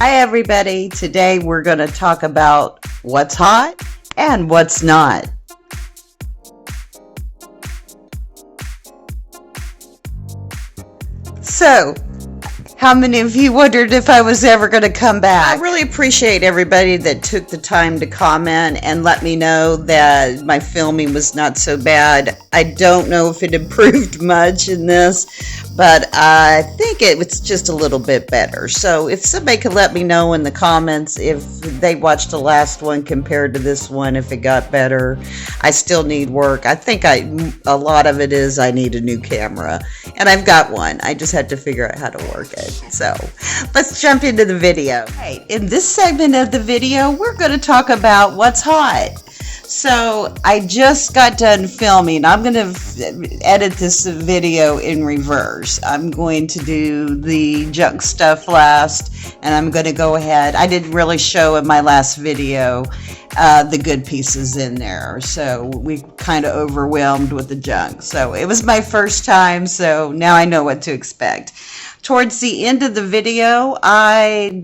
Hi everybody, today we're going to talk about what's hot and what's not. So, how many of you wondered if I was ever going to come back? I really appreciate everybody that took the time to comment and let me know that my filming was not so bad. I don't know if it improved much in this, but I think it was just a little bit better. So if somebody could let me know in the comments if they watched the last one compared to this one, if it got better. I still need work. I think a lot of it is I need a new camera, and I've got one. I just had to figure out how to work it. So let's jump into the video. Right, in this segment of the video, we're going to talk about what's hot. So I just got done filming. I'm going to edit this video in reverse. I'm going to do the junk stuff last, and I'm going to go ahead. I didn't really show in my last video the good pieces in there, so we kind of overwhelmed with the junk. So it was my first time, so now I know what to expect. Towards the end of the video, I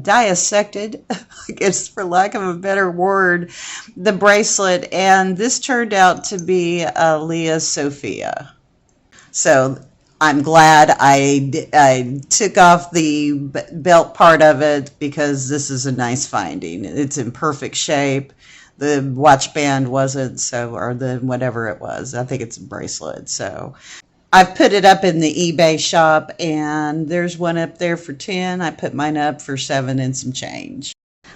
dissected, I guess for lack of a better word, the bracelet, and this turned out to be a Leah Sophia. So I'm glad I took off the belt part of it, because this is a nice finding. It's in perfect shape. The watch band wasn't, so, or the whatever it was. I think it's a bracelet, so. I've put it up in the eBay shop, and there's one up there for 10. I put mine up for 7 and some change.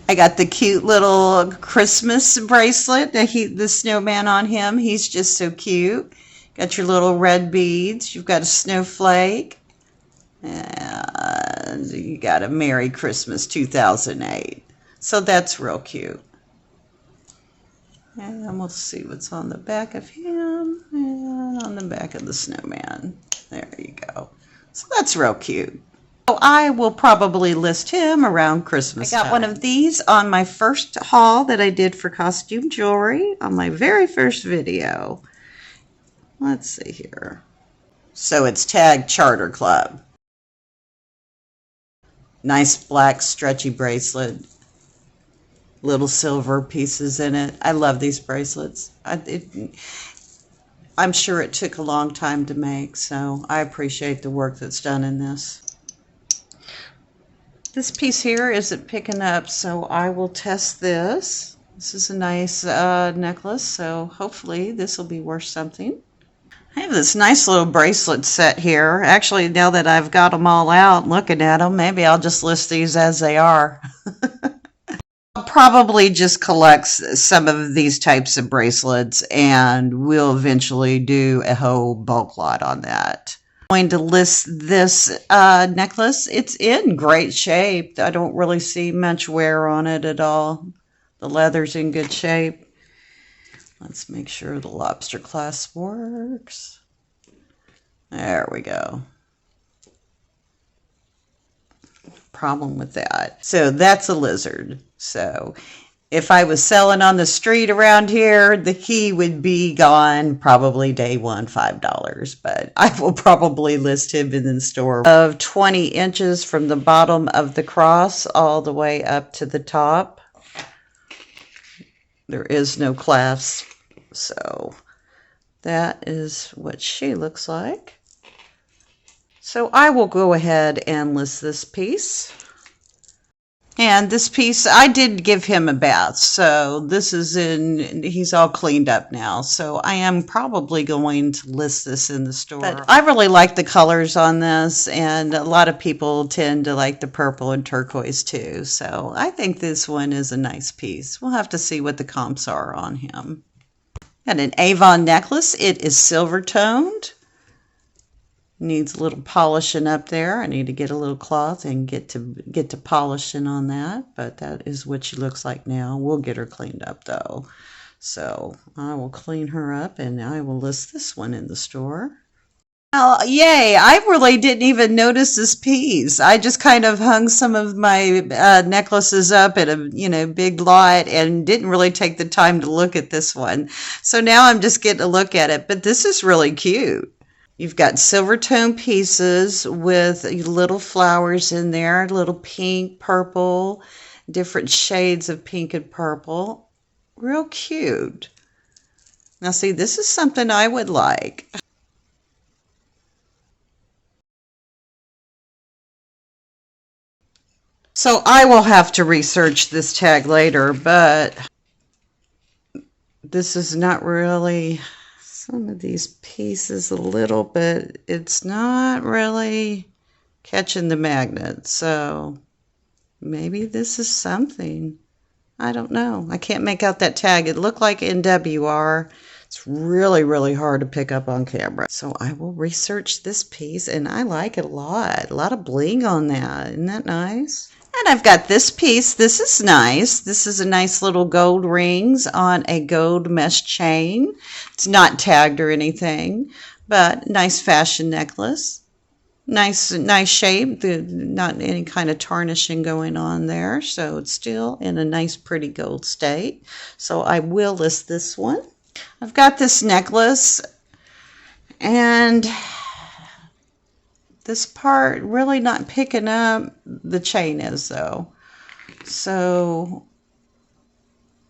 I got the cute little Christmas bracelet, the snowman on him. He's just so cute. Got your little red beads. You've got a snowflake. And you got a Merry Christmas 2008. So that's real cute. And we'll see what's on the back of him and on the back of the snowman. There you go. So that's real cute. So I will probably list him around Christmas time. I got one of these on my first haul that I did for costume jewelry on my very first video. Let's see here. So it's tagged Charter Club. Nice black stretchy bracelet. Little silver pieces in it. I love these bracelets. I'm sure it took a long time to make, so I appreciate the work that's done in this. This piece here isn't picking up, so I will test this. This is a nice necklace, so hopefully this will be worth something. I have this nice little bracelet set here. Actually, now that I've got them all out, looking at them, maybe I'll just list these as they are. I'll probably just collect some of these types of bracelets, and we'll eventually do a whole bulk lot on that. I'm going to list this necklace. It's in great shape. I don't really see much wear on it at all. The leather's in good shape. Let's make sure the lobster clasp works. There we go. Problem with that. So that's a lizard. So if I was selling on the street around here, the key would be gone probably day one, $5. But I will probably list him in the store of 20 inches from the bottom of the cross all the way up to the top. There is no clasp. So that is what she looks like. So I will go ahead and list this piece. And this piece, I did give him a bath, so this is he's all cleaned up now. So I am probably going to list this in the store. But I really like the colors on this, and a lot of people tend to like the purple and turquoise too. So I think this one is a nice piece. We'll have to see what the comps are on him. And an Avon necklace. It is silver toned. Needs a little polishing up there. I need to get a little cloth and get to polishing on that, but that is what she looks like now. We'll get her cleaned up though. So I will clean her up, and I will list this one in the store. Well, yay! I really didn't even notice this piece. I just kind of hung some of my necklaces up at a big lot, and didn't really take the time to look at this one. So now I'm just getting a look at it. But this is really cute. You've got silver tone pieces with little flowers in there, little pink, purple, different shades of pink and purple. Real cute. Now see, this is something I would like. So I will have to research this tag later, but this is not really, some of these pieces a little bit, it's not really catching the magnet. So maybe this is something. I don't know. I can't make out that tag. It looked like NWR. It's really, really hard to pick up on camera. So I will research this piece, and I like it a lot. A lot of bling on that. Isn't that nice? And I've got this piece. This is nice. This is a nice little gold rings on a gold mesh chain. It's not tagged or anything, but nice fashion necklace. Nice shape, not any kind of tarnishing going on there. So it's still in a nice, pretty gold state. So I will list this one. I've got this necklace, and this part really not picking up. The chain is though. So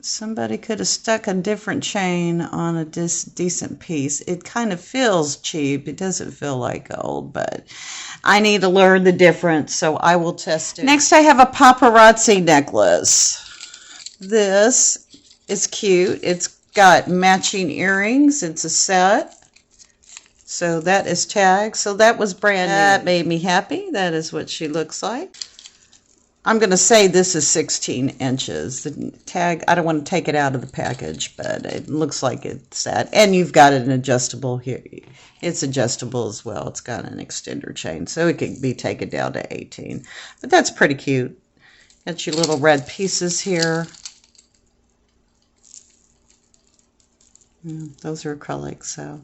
somebody could have stuck a different chain on a decent piece. It kind of feels cheap. It doesn't feel like gold, but I need to learn the difference, so I will test it. Next, I have a paparazzi necklace. This is cute. It's got matching earrings. It's a set. So that is tagged. So that was brand new. That made me happy. That is what she looks like. I'm going to say this is 16 inches. The tag, I don't want to take it out of the package, but it looks like it's that. And you've got an adjustable here. It's adjustable as well. It's got an extender chain, so it can be taken down to 18. But that's pretty cute. Got your little red pieces here. Those are acrylic, so.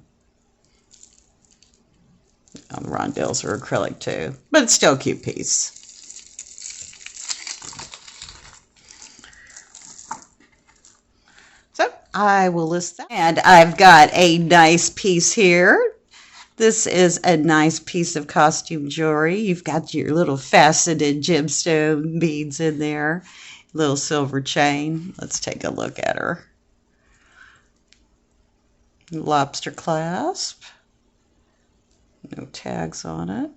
Oh, the rondelles are acrylic too, but it's still a cute piece. So I will list that. And I've got a nice piece here. This is a nice piece of costume jewelry. You've got your little faceted gemstone beads in there. Little silver chain. Let's take a look at her. Lobster clasp. No tags on it.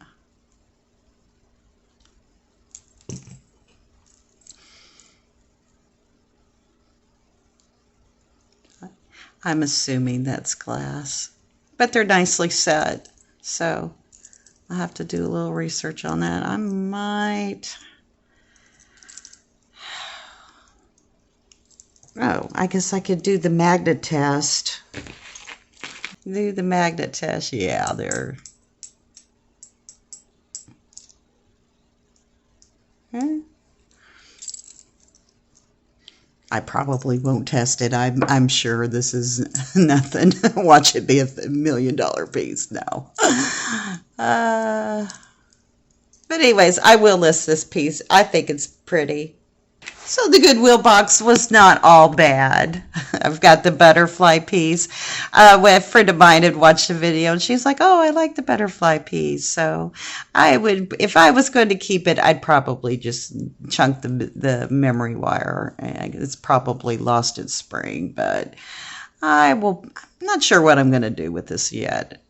I'm assuming that's glass, but they're nicely set, so I'll have to do a little research on that. I might, oh, I guess I could do the magnet test. Do the magnet test, yeah, they're, okay. I probably won't test it. I'm sure this is nothing. Watch it be $1 million piece now. But anyways, I will list this piece. I think it's pretty. So the Goodwill box was not all bad. I've got the butterfly piece. A friend of mine had watched the video, and she's like, oh, I like the butterfly piece. So I would, if I was going to keep it, I'd probably just chunk the memory wire. It's probably lost its spring, but I'm not sure what I'm going to do with this yet.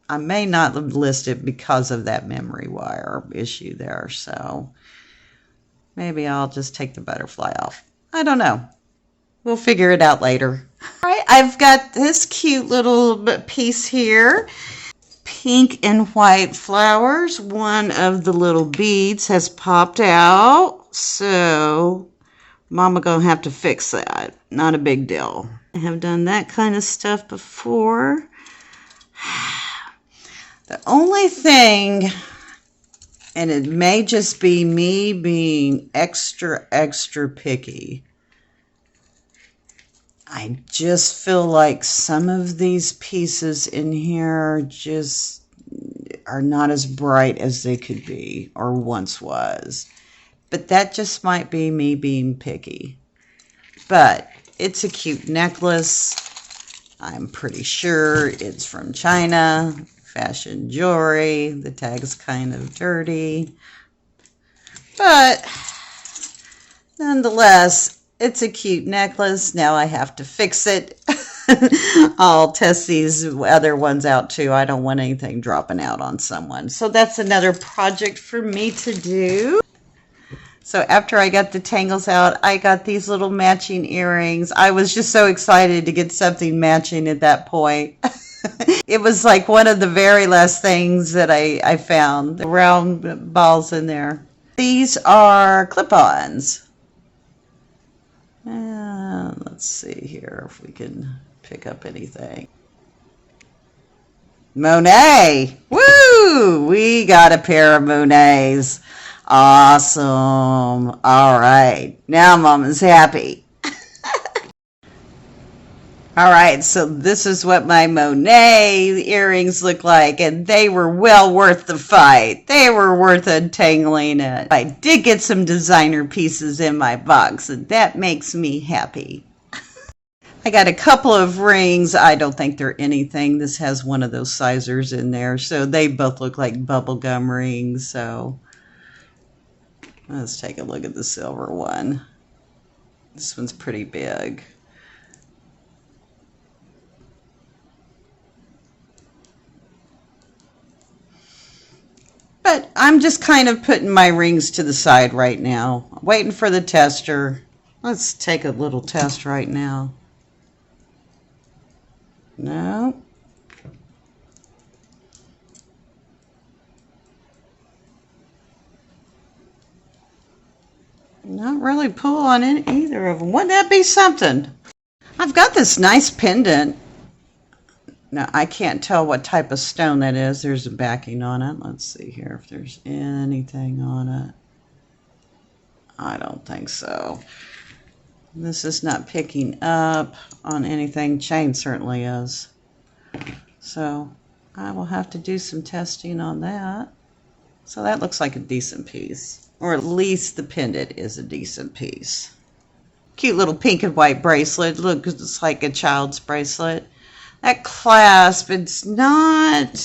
I may not list it because of that memory wire issue there, so maybe I'll just take the butterfly off. I don't know. We'll figure it out later. All right, I've got this cute little piece here. Pink and white flowers. One of the little beads has popped out, so Mama gonna have to fix that. Not a big deal. I have done that kind of stuff before. The only thing, and it may just be me being extra picky, I just feel like some of these pieces in here just are not as bright as they could be or once was. But that just might be me being picky. But it's a cute necklace. I'm pretty sure it's from China. fashion jewelry. The tag's kind of dirty, but nonetheless, it's a cute necklace. Now I have to fix it. I'll test these other ones out too. I don't want anything dropping out on someone. So that's another project for me to do. So after I got the tangles out, I got these little matching earrings. I was just so excited to get something matching at that point. It was like one of the very last things that I found. The round balls in there. These are clip-ons. Let's see here if we can pick up anything. Monet! Woo! We got a pair of Monets. Awesome. All right. Now Mama's happy. All right. So this is what my Monet earrings look like. And they were well worth the fight. They were worth untangling it. I did get some designer pieces in my box. And that makes me happy. I got a couple of rings. I don't think they're anything. This has one of those sizers in there. So they both look like bubblegum rings. So let's take a look at the silver one. This one's pretty big. But I'm just kind of putting my rings to the side right now. Waiting for the tester. Let's take a little test right now. No. Not really pull on either of them. Wouldn't that be something? I've got this nice pendant. Now, I can't tell what type of stone that is. There's a backing on it. Let's see here if there's anything on it. I don't think so. This is not picking up on anything. Chain certainly is. So I will have to do some testing on that. So that looks like a decent piece. Or at least the pendant is a decent piece. Cute little pink and white bracelet. Look, it's like a child's bracelet. That clasp, it's not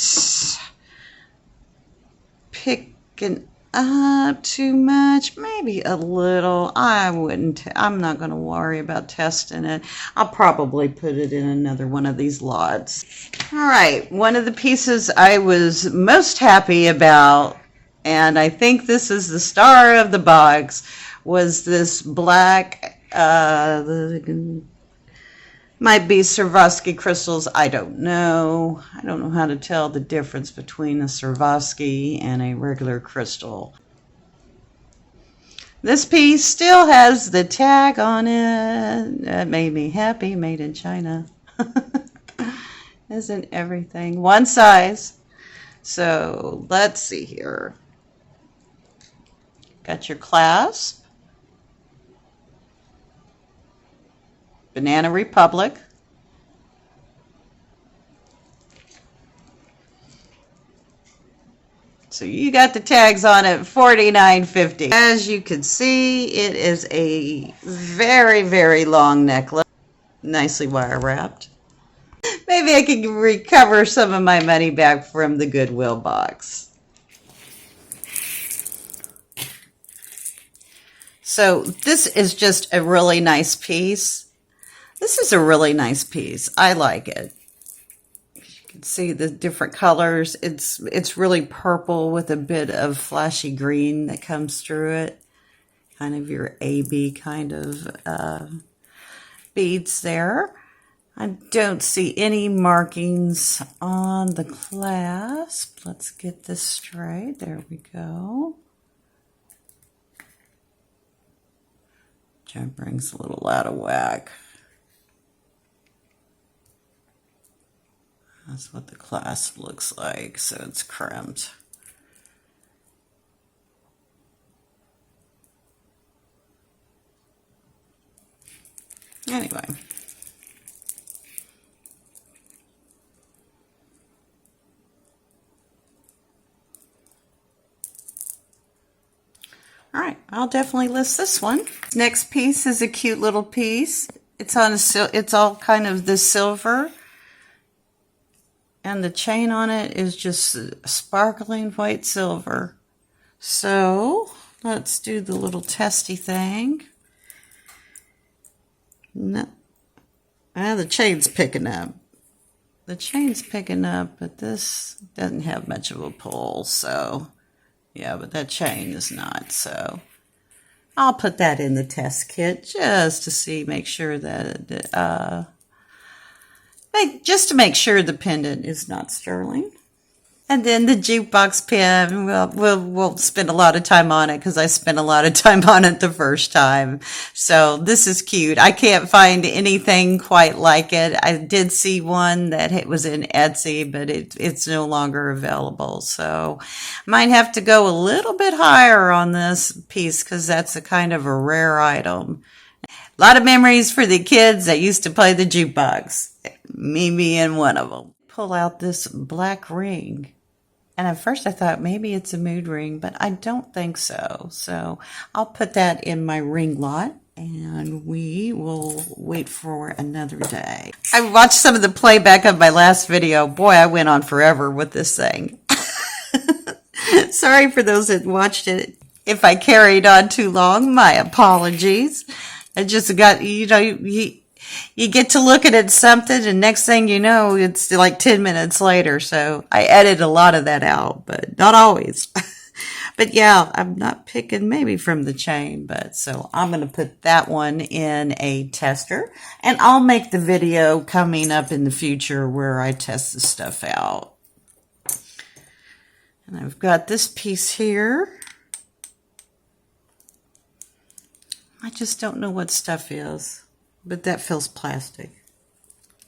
picking up too much. Maybe a little. I'm not going to worry about testing it. I'll probably put it in another one of these lots. All right, one of the pieces I was most happy about, and I think this is the star of the box, was this black, might be Swarovski crystals. I don't know. I don't know how to tell the difference between a Swarovski and a regular crystal. This piece still has the tag on it. That made me happy. Made in China. Isn't everything one size? So let's see here. Got your clasp. Banana Republic. So you got the tags on it, $49.50. As you can see, it is a very, very long necklace. Nicely wire wrapped. Maybe I can recover some of my money back from the Goodwill box. So this is just a really nice piece. This is a really nice piece. I like it. You can see the different colors. It's really purple with a bit of flashy green that comes through it. Kind of your AB kind of beads there. I don't see any markings on the clasp. Let's get this straight. There we go. Which brings a little out of whack. That's what the clasp looks like, so it's crimped. Anyway. All right, I'll definitely list this one. Next piece is a cute little piece. It's all kind of the silver. And the chain on it is just sparkling white silver. So let's do the little testy thing. No. The chain's picking up. The chain's picking up, but this doesn't have much of a pull, so yeah, but that chain is not, so I'll put that in the test kit just to see, make sure that just to make sure the pendant is not sterling. And then the jukebox pin, we'll spend a lot of time on it because I spent a lot of time on it the first time. So this is cute. I can't find anything quite like it. I did see one that it was in Etsy, but it's no longer available. So might have to go a little bit higher on this piece because that's a kind of a rare item. A lot of memories for the kids that used to play the jukebox. Me being one of them. Pull out this black ring. And at first I thought maybe it's a mood ring, but I don't think so. So I'll put that in my ring lot and we will wait for another day. I watched some of the playback of my last video. Boy, I went on forever with this thing. Sorry for those that watched it. If I carried on too long, my apologies. I just got, you get to looking at something and next thing you know, it's like 10 minutes later. So I edit a lot of that out, but not always. But yeah, I'm not picking maybe from the chain, but so I'm going to put that one in a tester and I'll make the video coming up in the future where I test the stuff out. And I've got this piece here. I just don't know what stuff is. But that feels plastic.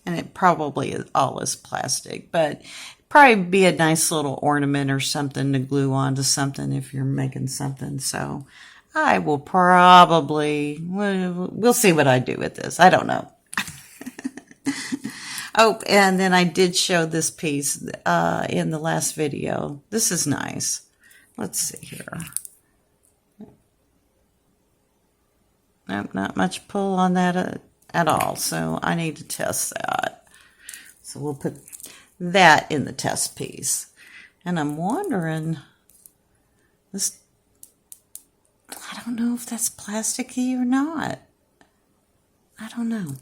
And it probably is all is plastic. But it'd probably be a nice little ornament or something to glue onto something if you're making something. So I will probably, we'll see what I do with this. I don't know. Oh, and then I did show this piece in the last video. This is nice. Let's see here. Nope, not much pull on that at all, so I need to test that. So we'll put that in the test piece. And I'm wondering, I don't know if that's plasticky or not. I don't know.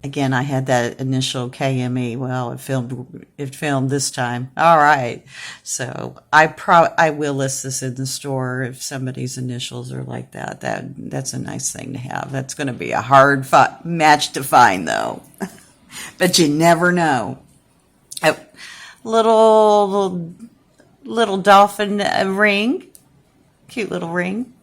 Again, I had that initial KME. Well, it filmed this time. All right. So I will list this in the store if somebody's initials are like that. That's a nice thing to have. That's going to be a hard match to find though. But you never know. A little dolphin ring. Cute little ring.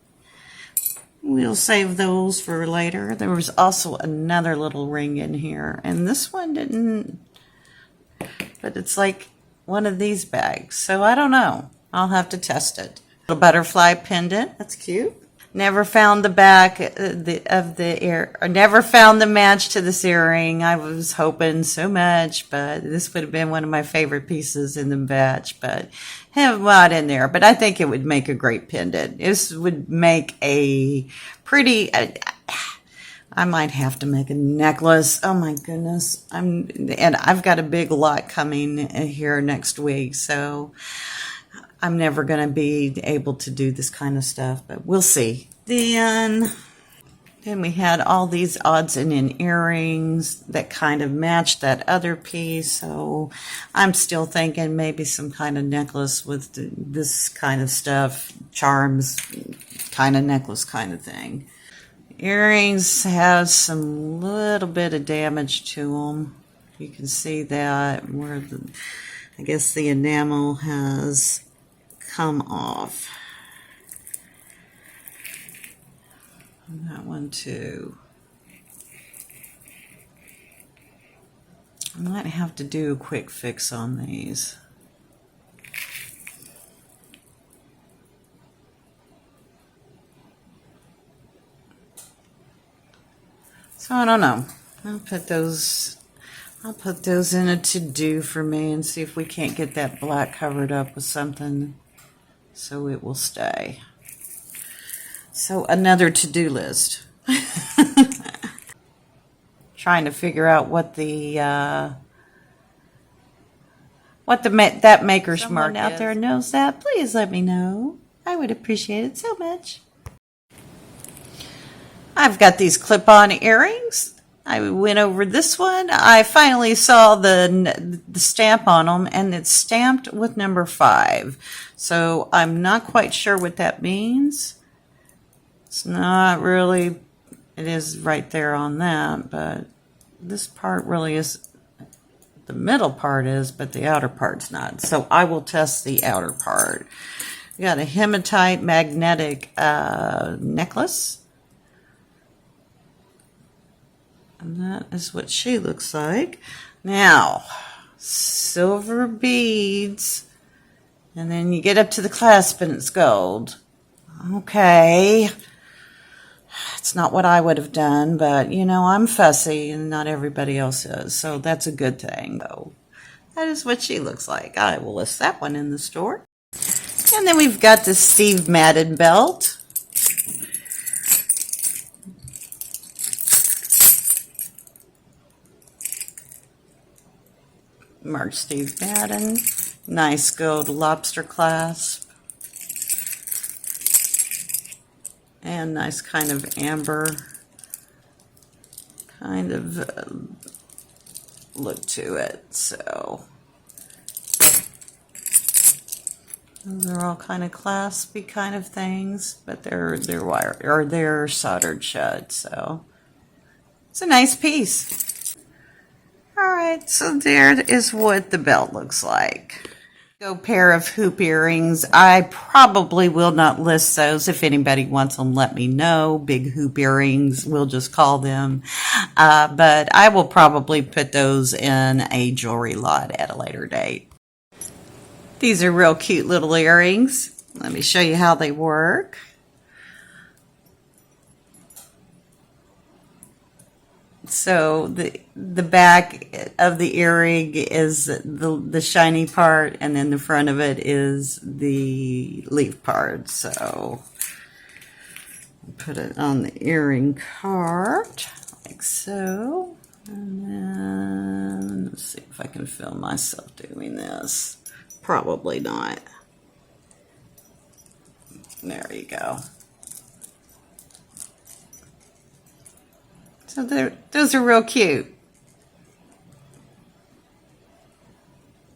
We'll save those for later. There was also another little ring in here. And this one didn't, but it's like one of these bags. So I don't know. I'll have to test it. Little butterfly pendant. That's cute. Never found the back never found the match to this earring. I was hoping so much, but this would have been one of my favorite pieces in the batch, but have a lot in there. But I think it would make a great pendant. This would make a pretty, I might have to make a necklace. Oh my goodness. And I've got a big lot coming here next week, so I'm never going to be able to do this kind of stuff, but we'll see. Then we had all these odds and end earrings that kind of matched that other piece. So I'm still thinking maybe some kind of necklace with this kind of stuff, charms kind of necklace kind of thing. Earrings have some little bit of damage to them. You can see that where I guess the enamel has come off. And that one too. I might have to do a quick fix on these. So I don't know. I'll put those in a to-do for me and see if we can't get that black covered up with something so it will stay. So another to-do list. trying to figure out what that maker's mark out there knows that. Please let me know. I would appreciate it so much. I've got these clip-on earrings. I went over this one. I finally saw the stamp on them, and it's stamped with number 5. So I'm not quite sure what that means. It's not really, it is right there on that, but this part really is, the middle part is, but the outer part's not. So I will test the outer part. We got a hematite magnetic necklace. And that is what she looks like. Now, silver beads. And then you get up to the clasp and it's gold. Okay. It's not what I would have done, but, you know, I'm fussy and not everybody else is. So that's a good thing, though. That is what she looks like. I will list that one in the store. And then we've got the Steve Madden belt. Mark Steve Madden. Nice gold lobster clasp. And nice kind of amber kind of look to it. So those are all kind of claspy kind of things, but they're wire or they're soldered shut. So it's a nice piece. All right, so there is what the belt looks like. A pair of hoop earrings. I probably will not list those. If anybody wants them, let me know. Big hoop earrings, we'll just call them. But I will probably put those in a jewelry lot at a later date. These are real cute little earrings. Let me show you how they work. So the back of the earring is the shiny part, and then the front of it is the leaf part. So put it on the earring card like so. And then let's see if I can film myself doing this. Probably not. There you go. So those are real cute.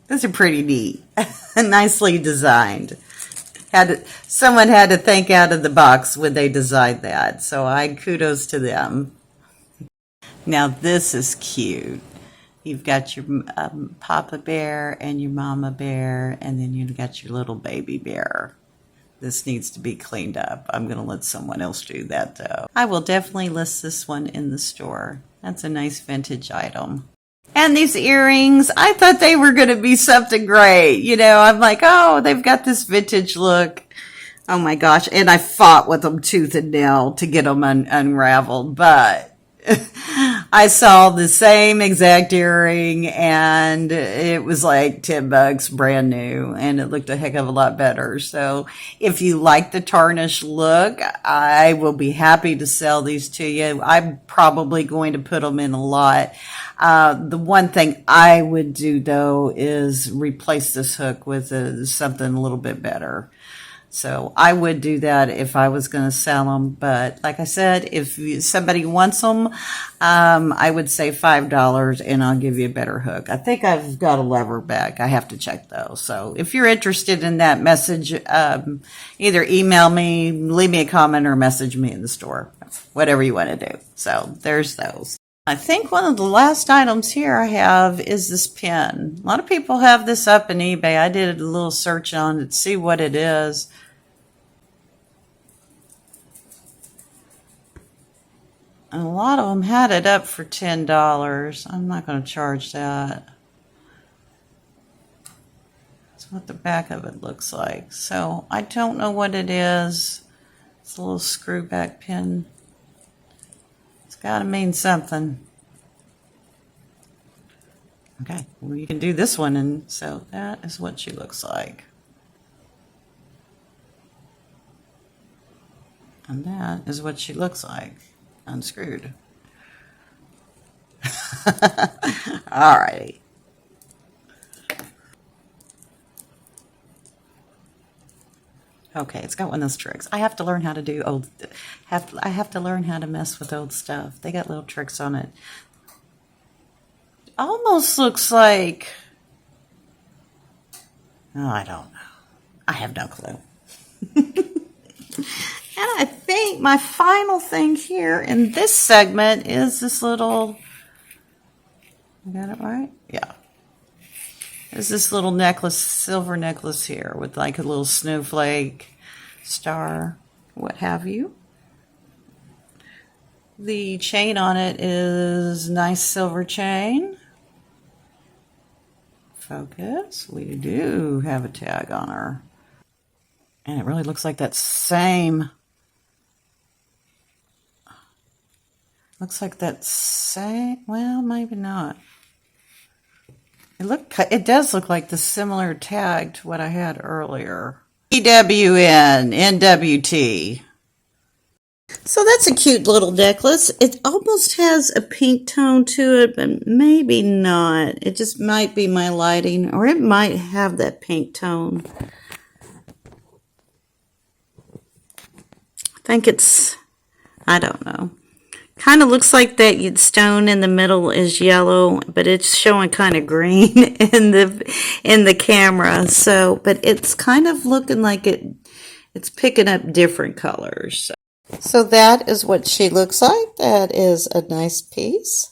Those are pretty neat. Nicely designed. Someone had to think out of the box when they designed that. So kudos to them. Now this is cute. You've got your Papa Bear and your Mama Bear, and then you've got your little baby bear. This needs to be cleaned up. I'm going to let someone else do that, though. I will definitely list this one in the store. That's a nice vintage item. And these earrings, I thought they were going to be something great. You know, I'm like, oh, they've got this vintage look. Oh, my gosh. And I fought with them tooth and nail to get them unraveled. But I saw the same exact earring, and it was like $10 brand new, and it looked a heck of a lot better. So if you like the tarnished look, I will be happy to sell these to you. I'm probably going to put them in a lot. The one thing I would do, though, is replace this hook with something a little bit better. So I would do that if I was going to sell them. But like I said, if somebody wants them, I would say $5 and I'll give you a better hook. I think I've got a lever back. I have to check though. So if you're interested in that, message, either email me, leave me a comment, or message me in the store. Whatever you want to do. So there's those. I think one of the last items here I have is this pin. A lot of people have this up in eBay. I did a little search on it to see what it is. And a lot of them had it up for $10. I'm not going to charge that. That's what the back of it looks like. So I don't know what it is. It's a little screw back pin. Got to mean something. Okay, well, you can do this one, and so that is what she looks like. And that is what she looks like, unscrewed. All righty. Okay, it's got one of those tricks. I have to learn how to do old. I have to learn how to mess with old stuff. They got little tricks on it. Almost looks like. Oh, I don't know. I have no clue. And I think my final thing here in this segment is this little. I got it right? Yeah. There's this little necklace, silver necklace here with like a little snowflake, star, what have you. The chain on it is nice silver chain. Focus. We do have a tag on her. And it really looks like that same. Looks like that same. Well, maybe not. It does look like the similar tag to what I had earlier. EWN, NWT. So that's a cute little necklace. It almost has a pink tone to it, but maybe not. It just might be my lighting, or it might have that pink tone. I think it's, I don't know. Kind of looks like that stone in the middle is yellow, but it's showing kind of green in the camera. So, but it's kind of looking like it's picking up different colors. So that is what she looks like. That is a nice piece.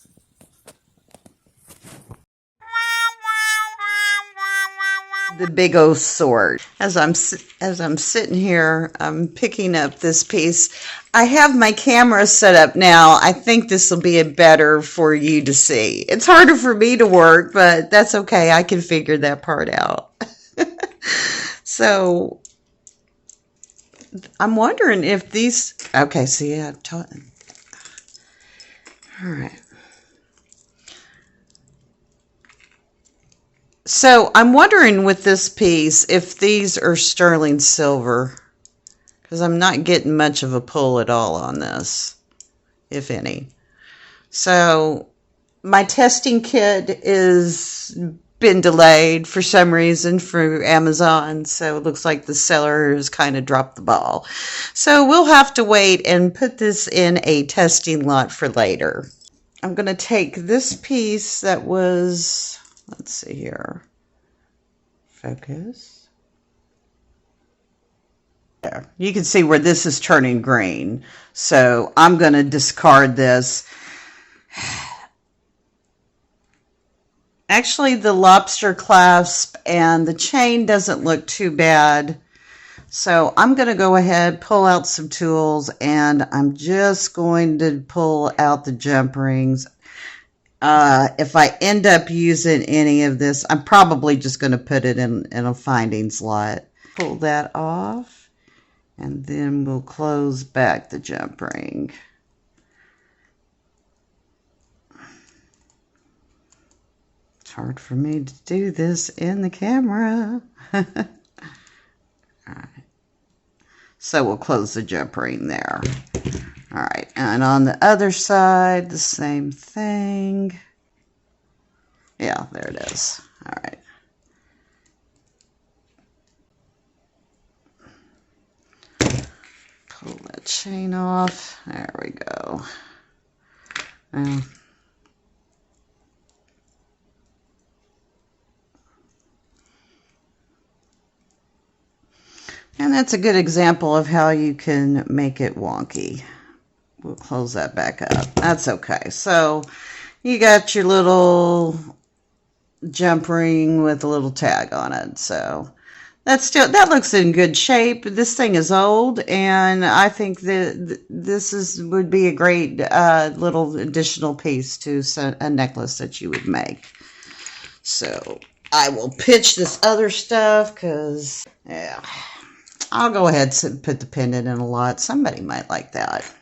The big old sword. As I'm sitting here, I'm picking up this piece. I have my camera set up now. I think this will be better for you to see. It's harder for me to work, but that's okay. I can figure that part out. So I'm wondering if these. Okay, see, I've taught. All right. So I'm wondering with this piece if these are sterling silver, because I'm not getting much of a pull at all on this, if any. So my testing kit is been delayed for some reason for Amazon, so it looks like the seller has kind of dropped the ball. So we'll have to wait and put this in a testing lot for later. I'm going to take this piece that was, let's see here, focus. There. You can see where this is turning green. So I'm going to discard this. Actually, the lobster clasp and the chain doesn't look too bad. So I'm going to go ahead, pull out some tools, and I'm just going to pull out the jump rings. If I end up using any of this, I'm probably just going to put it in a findings lot. Pull that off, and then we'll close back the jump ring. It's hard for me to do this in the camera. All right. So we'll close the jump ring there. All right, and on the other side, the same thing. Yeah, there it is. All right. Pull that chain off. There we go. And that's a good example of how you can make it wonky. We'll close that back up. That's okay. So you got your little jump ring with a little tag on it. So that looks in good shape. This thing is old, and I think that this would be a great little additional piece to a necklace that you would make. So I will pitch this other stuff because, yeah, I'll go ahead and put the pendant in a lot. Somebody might like that.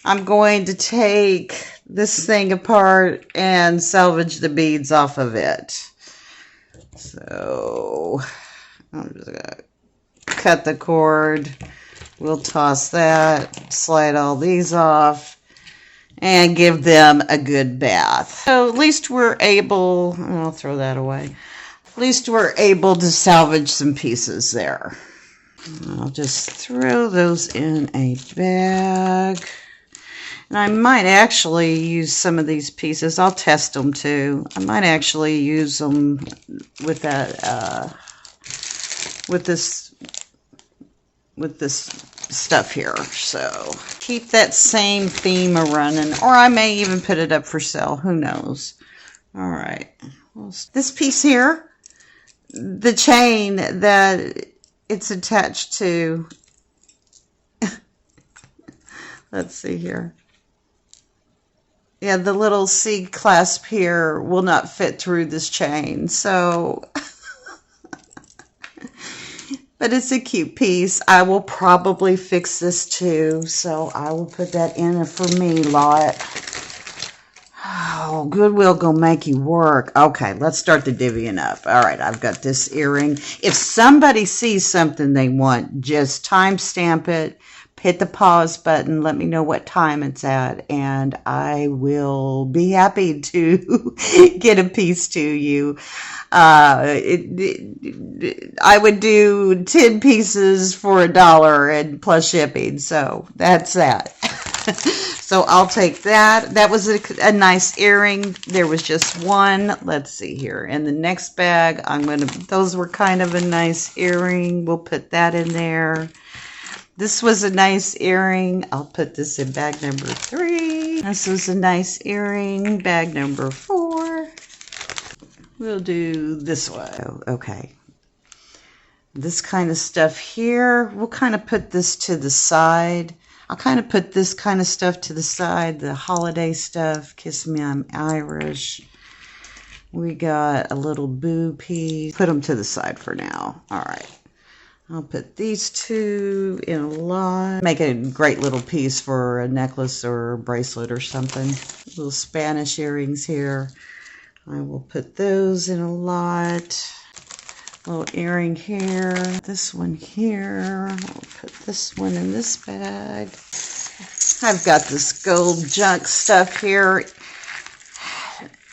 I'm going to take this thing apart and salvage the beads off of it. So I'm just going to cut the cord. We'll toss that, slide all these off, and give them a good bath. So at least we're able, I'll throw that away. At least we're able to salvage some pieces there. I'll just throw those in a bag. And I might actually use some of these pieces. I'll test them too. I might actually use them with that, with this stuff here. So keep that same theme running, or I may even put it up for sale. Who knows? All right. This piece here, the chain that it's attached to. Let's see here. Yeah, the little C clasp here will not fit through this chain. So, but it's a cute piece. I will probably fix this too. So I will put that in a for me lot. Oh, Goodwill gonna make you work. Okay, let's start the divvying up. All right, I've got this earring. If somebody sees something they want, just timestamp it. Hit the pause button. Let me know what time it's at, and I will be happy to get a piece to you. I would do 10 pieces for $1 and plus shipping. So that's that. So I'll take that. That was a nice earring. There was just one. Let's see here. In the next bag, those were kind of a nice earring. We'll put that in there. This was a nice earring. I'll put this in bag number 3. This was a nice earring. Bag number 4. We'll do this one. Okay. This kind of stuff here. We'll kind of put this to the side. I'll kind of put this kind of stuff to the side. The holiday stuff. Kiss Me, I'm Irish. We got a little boo piece. Put them to the side for now. All right. I'll put these two in a lot. Make a great little piece for a necklace or a bracelet or something. Little Spanish earrings here. I will put those in a lot. Little earring here. This one here. I'll put this one in this bag. I've got this gold junk stuff here.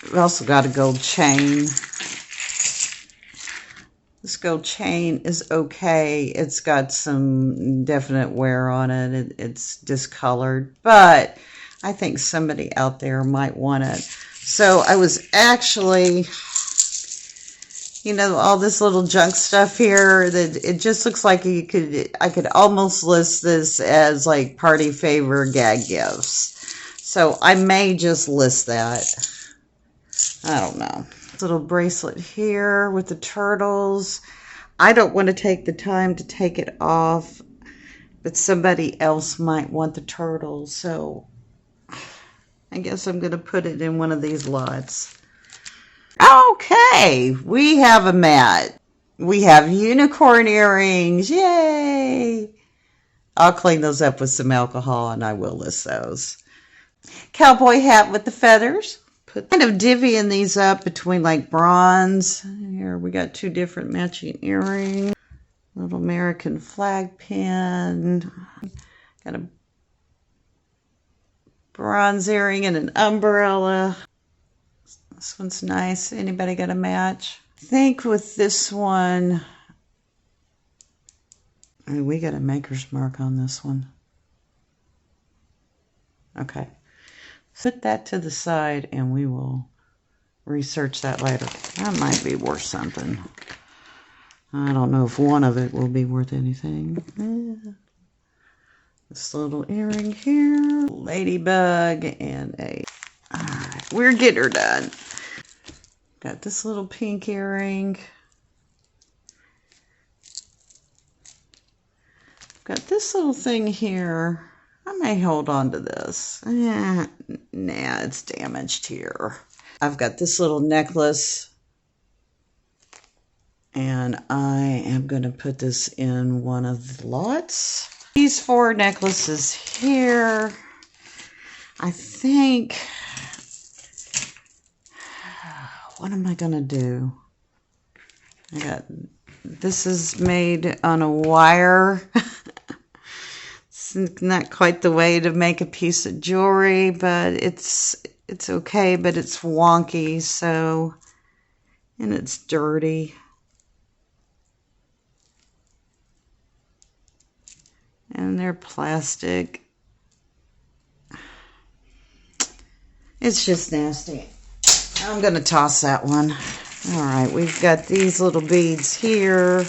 We've also got a gold chain. This gold chain is okay. It's got some definite wear on it. It's discolored, but I think somebody out there might want it. So I was actually, you know, all this little junk stuff here, that it just looks like I could almost list this as like party favor gag gifts. So I may just list that. I don't know. Little bracelet here with the turtles. I don't want to take the time to take it off, but somebody else might want the turtles, so I guess I'm going to put it in one of these lots. Okay, we have a mat. We have unicorn earrings. Yay! I'll clean those up with some alcohol and I will list those. Cowboy hat with the feathers. Kind of divvying these up between like bronze. Here we got 2 different matching earrings. Little American flag pin. Got a bronze earring and an umbrella. This one's nice. Anybody got a match? I think with this one, we got a maker's mark on this one. Okay. Put that to the side and we will research that later. That might be worth something. I don't know if one of it will be worth anything. This little earring here. Ladybug and a... Alright, we're getting her done. Got this little pink earring. Got this little thing here. I may hold on to this. Nah, it's damaged here. I've got this little necklace, and I am going to put this in one of the lots. These 4 necklaces here, I think, what am I going to do? This is made on a wire. It's not quite the way to make a piece of jewelry, but it's okay, but it's wonky, so, and it's dirty. And they're plastic. It's just nasty. I'm going to toss that one. All right, we've got these little beads here. All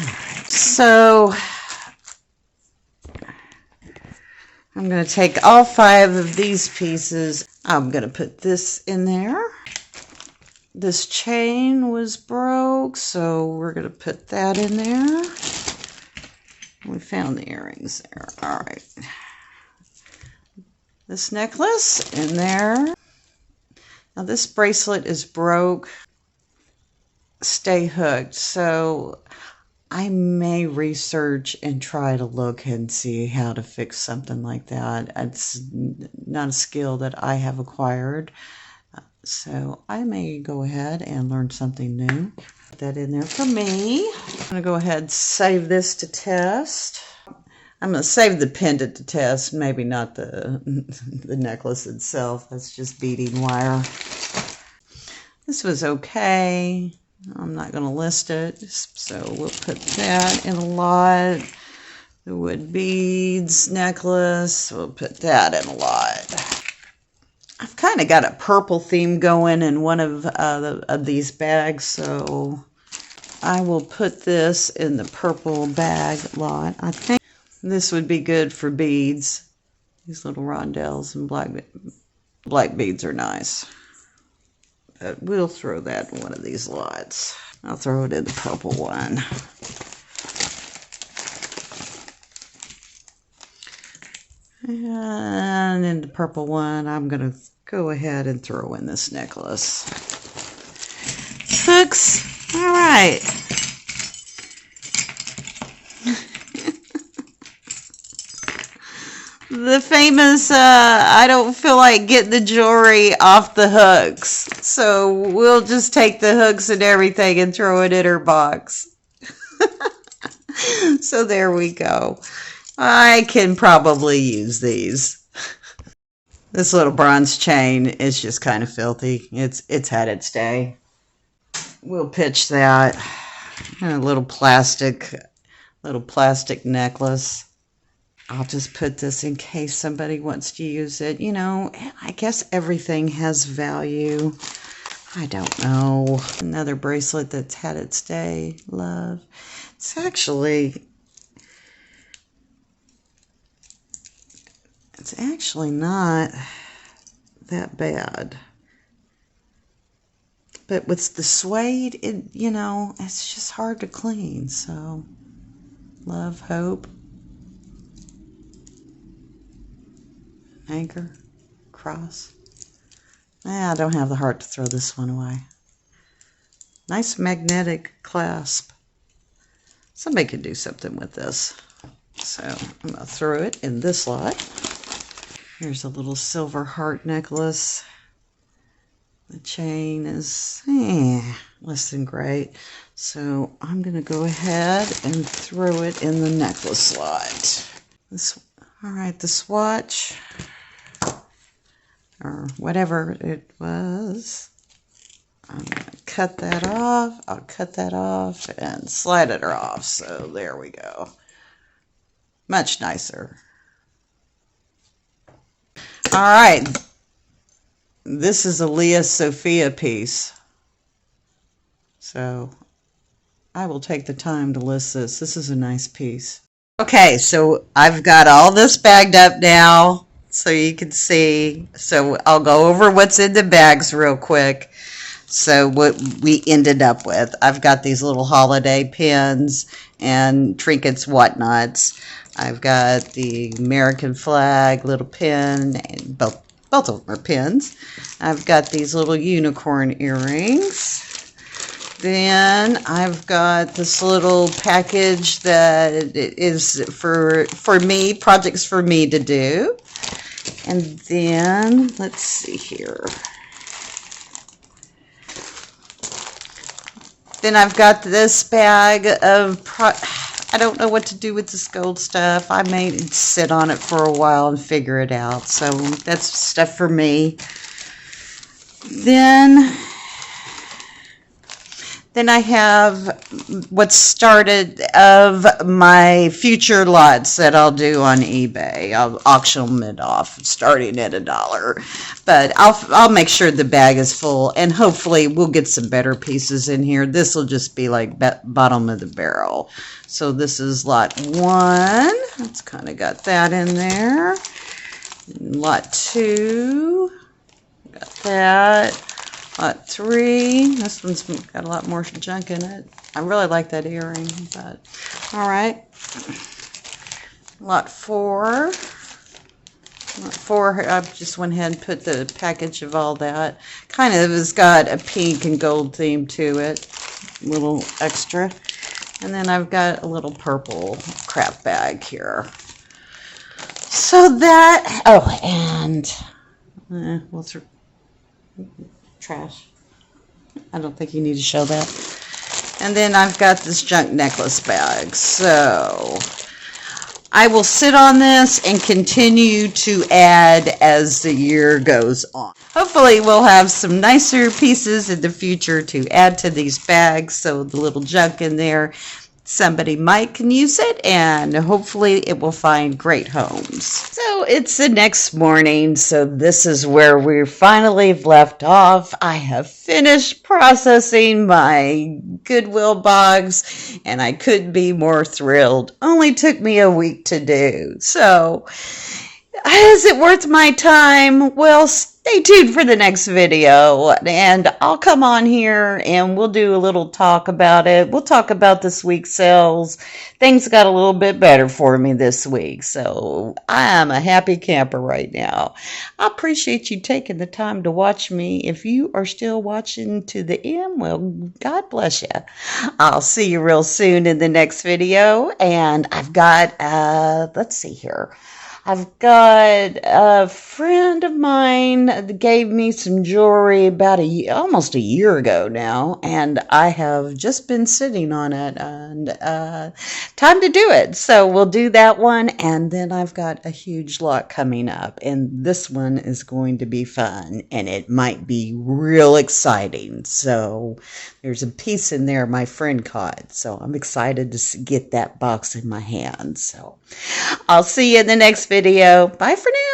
right, so I'm going to take all 5 of these pieces. I'm going to put this in there. This chain was broke, so we're going to put that in there. We found the earrings there. All right. This necklace in there. Now this bracelet is broke. Stay hooked. So I may research and try to look and see how to fix something like that. It's not a skill that I have acquired. So I may go ahead and learn something new. Put that in there for me. I'm going to go ahead and save this to test. I'm going to save the pendant to test, maybe not the necklace itself. That's just beading wire. This was okay. I'm not going to list it, so we'll put that in a lot. The wood beads necklace, we'll put that in a lot. I've kind of got a purple theme going in one of these bags, so I will put this in the purple bag lot. I think this would be good for beads. These little rondelles and black beads are nice. But we'll throw that in one of these lots. I'll throw it in the purple one. And in the purple one, I'm going to go ahead and throw in this necklace. Hooks. All right. The famous, I don't feel like getting the jewelry off the hooks. So we'll just take the hooks and everything and throw it in her box. So there we go. I can probably use these. This little bronze chain is just kind of filthy. It's had its day. We'll pitch that. And a little plastic necklace. I'll just put this in case somebody wants to use it. You know, I guess everything has value. I don't know. Another bracelet that's had its day. Love. It's actually not that bad. But with the suede, it's just hard to clean. So, love, hope. Anchor, cross. I don't have the heart to throw this one away. Nice magnetic clasp. Somebody could do something with this. So I'm going to throw it in this lot. Here's a little silver heart necklace. The chain is less than great. So I'm going to go ahead and throw it in the necklace slot. All right, the swatch, or whatever it was, I'm going to cut that off. I'll cut that off and slide it off. So there we go. Much nicer. All right. This is a Leah Sophia piece. So I will take the time to list this. This is a nice piece. Okay, so I've got all this bagged up now so you can see. So I'll go over what's in the bags real quick. So what we ended up with. I've got these little holiday pins and trinkets, whatnots. I've got the American flag little pin, and both of them are pins. I've got these little unicorn earrings. Then I've got this little package that is for me, projects for me to do. And then, let's see here. Then I've got this bag of I don't know what to do with this gold stuff. I may sit on it for a while and figure it out. So that's stuff for me. Then I have what's started of my future lots that I'll do on eBay. I'll auction them off, starting at $1. But I'll make sure the bag is full, and hopefully we'll get some better pieces in here. This will just be like bottom of the barrel. So this is lot 1. It's kind of got that in there. Lot 2, got that. Lot 3, this one's got a lot more junk in it. I really like that earring, but all right. Lot 4. Lot 4, I just went ahead and put the package of all that. Kind of has got a pink and gold theme to it, a little extra. And then I've got a little purple crap bag here. So that, oh, and what's her? Trash. I don't think you need to show that. And then I've got this junk necklace bag. So I will sit on this and continue to add as the year goes on. Hopefully we'll have some nicer pieces in the future to add to these bags, so the little junk in there, somebody might can use it, and hopefully it will find great homes. So it's the next morning, so this is where we finally left off. I have finished processing my Goodwill box, and I couldn't be more thrilled. Only took me a week to do. So is it worth my time? Well, stay tuned for the next video, and I'll come on here and we'll do a little talk about it. We'll talk about this week's sales. Things got a little bit better for me this week, so I am a happy camper right now. I appreciate you taking the time to watch me. If you are still watching to the end, well, God bless you. I'll see you real soon in the next video, and I've got, let's see here. I've got a friend of mine that gave me some jewelry about almost a year ago now, and I have just been sitting on it, and time to do it. So we'll do that one, and then I've got a huge lot coming up, and this one is going to be fun, and it might be real exciting. So there's a piece in there my friend caught, so I'm excited to get that box in my hand. So I'll see you in the next video. Bye for now.